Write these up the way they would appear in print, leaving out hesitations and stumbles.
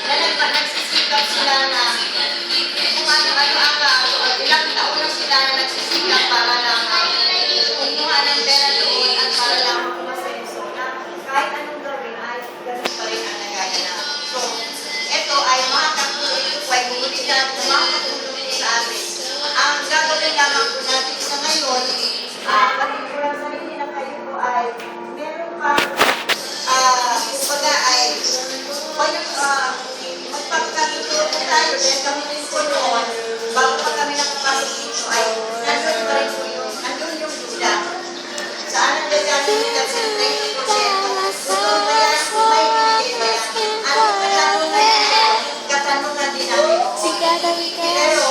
na nagsisikap sila na kung ano-ano ilang taon na sila na nagsisikap para lang kumuha ng pera doon at para lang masenso na kahit anong gawin ay ganun pa rin ang nagaganap. So, ito ay makakatulong ito ay bulit na makakatulong sa amin. Ang gagawin lamang po natin sa ngayon, pag-ipulang sarili na kayo po ay meron kang kumbaga ay magpagkatuturo po tayo dahil kami rin po noon bago pa kami nakapasok dito ay nandun pa rin po nandun yung duda. Saan ang gagawin nila sa 30%? Totoo ba yan? Kung may binigay ba yan? Ano katanungan din namin. Pero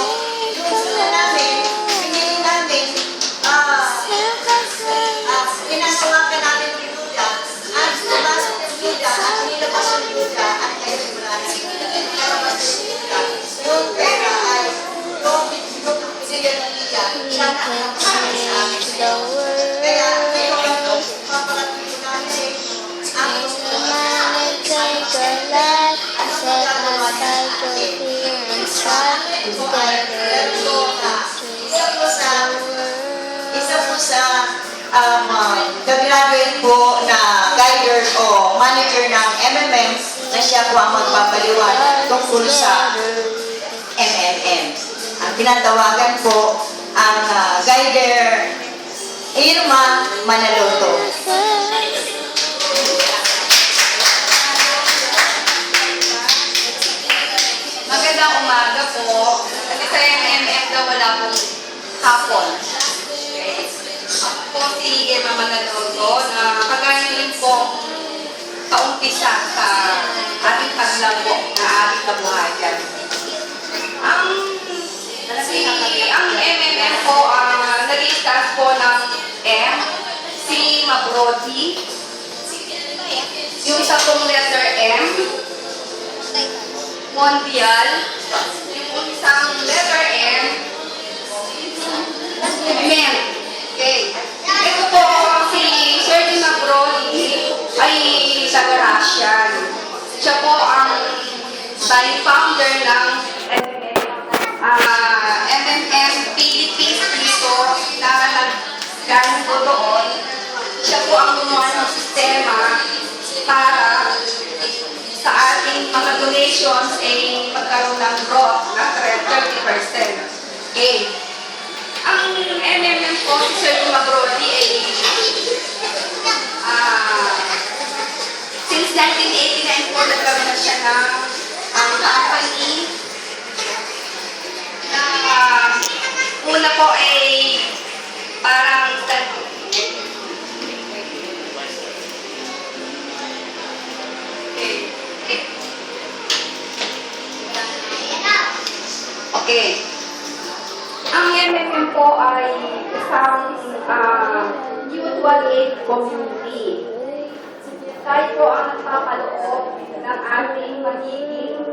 yung duda namin, pinili namin, pinanawakan namin yung duda at nabasok yung duda at nilabas yung duda at kayo simulanan. Nilabas yung duda. Yung pera ay yung binigyan ng niya, siya na ang nakasama sa amin. Kaya ngayon, papakatulong namin sa inyo ang gusto namin sa inyo. Ano magagawa niya sa akin? Ito ay isa po sa graduate po na guider o manager ng MMM na siya po ang magpapaliwanag tungkol sa MMM. Ang tinatawagan po ang guider Irma Manaloto. Magandang umaga po. Kasi sa MMM daw wala pong hapon. Okay. Ako po si Irma Manaloto na kagaya rin po paumpisa sa ating paglago na ating kabuhayan. Ang MMM po, nag-i-start po ng M, si Mabrodi. Yung isa pong letter M, Mondial. Yung isang letter M, Men. Okay. Ito po si Sir Di Mabrodi ay taga-Russian. Siya po ang founder ng MMM Philippines dito na nag-galing po doon. Siya po ang gumawa ng sistema para sa ating mga donations ay magkaroon ng growth na 30%. Okay. Ang MMM po si Sir Mabrodi ay since 1989 po nagkaroon na siya ng company na una po ay parang okay. Ang MMM po ay isang mutual aid community. Tayo po ang nagpapaloob ng ating magiging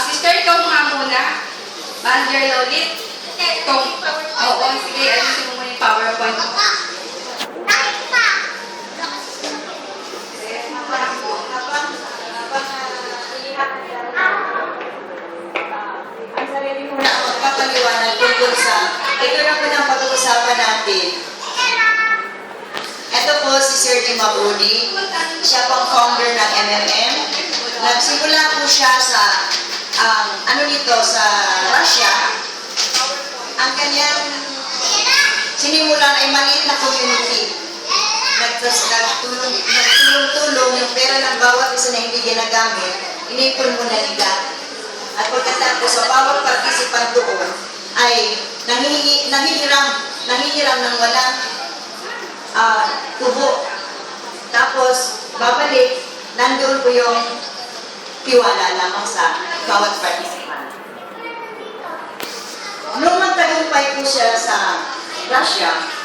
sister, ikaw nga muna. Manager na ulit. Oo, sige, ayusin mo muna yung PowerPoint mo. Ang sarili mo na ang magpapaliwanag tungkol sa ito na po na pag-uusapan natin. Ito po si Sir Di Mabrodi. Siya pong founder ng MMM. Nagsimula po siya sa sa Russia. Ang kanyang sinimulan ay maliit na community. tapos nagtulong-tulong yung pera ng bawat isa na hindi ginagamit, inipon mo na nila. At pagkatapos, sa bawat participant doon, ay nanghihiram ng walang tubo. Tapos, babalik, nandoon po yung tiwala lamang sa bawat participant. Nung magtagumpay po siya sa Russia,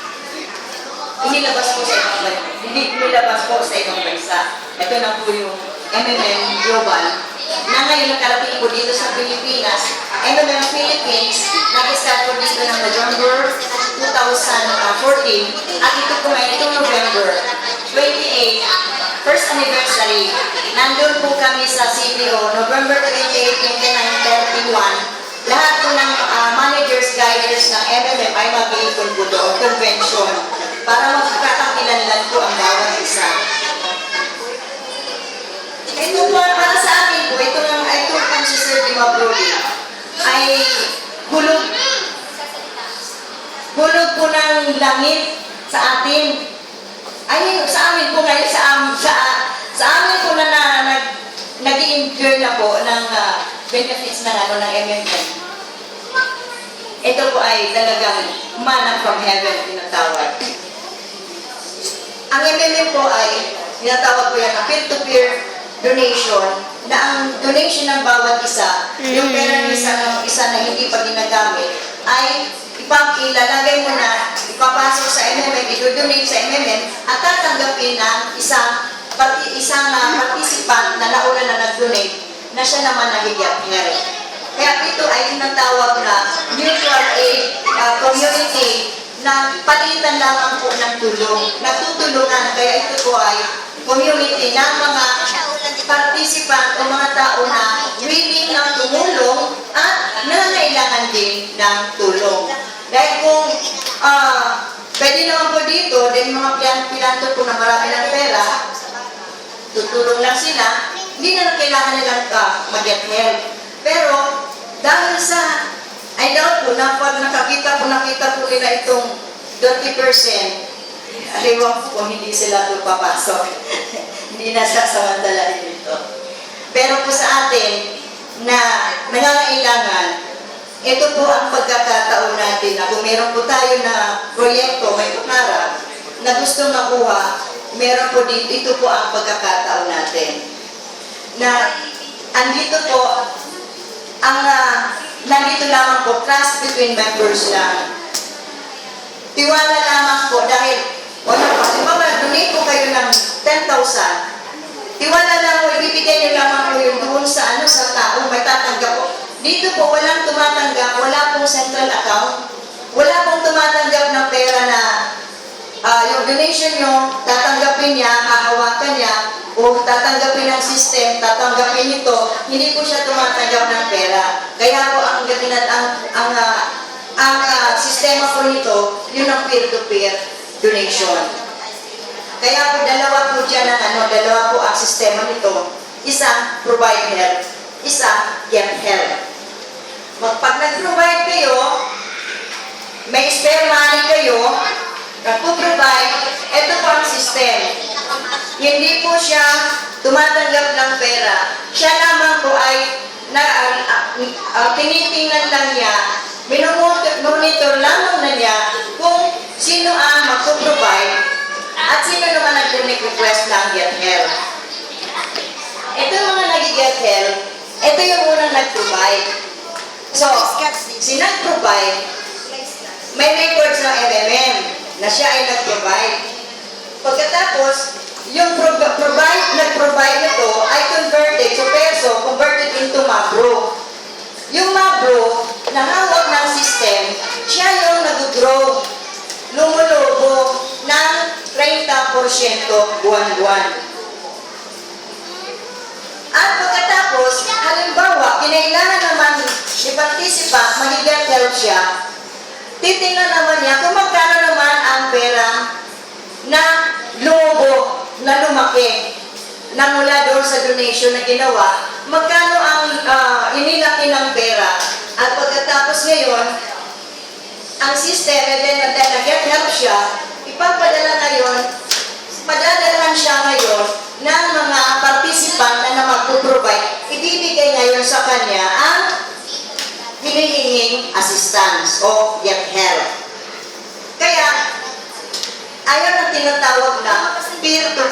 inilabas po sa ibang bansa. Hindi inilabas po sa ibang bansa. Ito na po yung MMM Global na ngayon nakarating po dito sa Pilipinas. MMM Philippines, nag-start po dito ng November 2014 at ito po ngayon itong November 28, first anniversary. Nandun po kami sa CBO, November 28, 29, 31. Lahat po ng managers, guiders ng MMM ay mag-iipon po doon, convention, para magkakakilanlan po ang bawat isa. Ito po, para sa akin po, ito kang si Sir Dima Brody, ay hulog po ng langit sa atin. Ay, sa amin po ngayon, sa amin po na nag-i-incur na po ng benefits ng MMM. Ito po ay talagang manna from heaven tinatawag. Ang MMM po ay tinatawag po yan na peer-to-peer donation, na ang donation ng bawat isa, yung pera ng isa na hindi pa ginagamit, ay ilalagay mo na, ipapasok sa MMM, i-donate sa MMM, at tatanggapin ng isang participant na nauna na nag-donate, na siya naman nag-get-her. Kaya ito ay tinatawag na mutual aid community na palitan lamang po ng tulong. Nagtutulungan, kaya ito po ay community ng mga participant o mga tao na willing na tumulong at nangangailangan din ng tulong. Dahil kung pwede naman po dito, din mga pilanto po na marami ng pera, tutulong lang sila, hindi na kailangan nilang mag-get help. Pero, dahil sa, I doubt po na pag nakita po nila itong 30%, aliwang po kung hindi sila po papasok. Hindi na sasamantalain dito. Pero po sa atin, na nangangailangan, ito po ang pagkakataon natin na kung meron po tayo na proyekto, may pangarap, na gustong makuha, meron po dito, ito po ang pagkakataon natin. Na andito po, nandito lamang po, trust between members lang. Tiwala lamang po dahil, donate po kayo ng 10,000. Tiwala lang po, ibibigay niyo lamang po yung doon sa tao, may tatanggap po. Dito po, walang tumatanggap, wala pong central account, wala pong tumatanggap ng pera na yung donation nyo, tatanggapin niya, hahawakan niya, o tatanggapin ng system, tatanggapin ito, hindi po siya tumatanggap ng pera. Kaya po ang sistema po nito, yun ang peer-to-peer donation. Kaya po dalawa po dyan dalawa po ang sistema nito. Isa, provide help. Isa, get help. Pag nag-provide kayo, may spare money kayo, nagpo-provide, ito po ang system. Hindi po siya tumatanggap ng pera. Siya lamang po ay tinitingnan lang niya, monitor lamang na niya kung sino ang magpo-provide at sino naman nag-request ng get help. Ito yung mga nag-get help, ito yung unang nag-provide. So, si nag-provide, may records ng MMM na siya ay nag-provide. Pagkatapos, yung nag-provide nito ay converted sa peso, converted into Mabro. Yung Mabro, na hawak ng system, siya yung nag-grow, lumulubo ng 30% buwan-buwan. At pagkatapos, halimbawa, kinailangan naman ni participant, mag-get help siya, titingnan naman niya kung magkano naman ang pera na lumo, na lumaki, na mula doon sa donation na ginawa, magkano ang inilaki ng pera. At pagkatapos ngayon, ang system, and then nag-get help siya, ipapadala ngayon, ngayon sa kanya ang hinihinging assistance o get help. Kaya, ayaw na tinatawag na peer to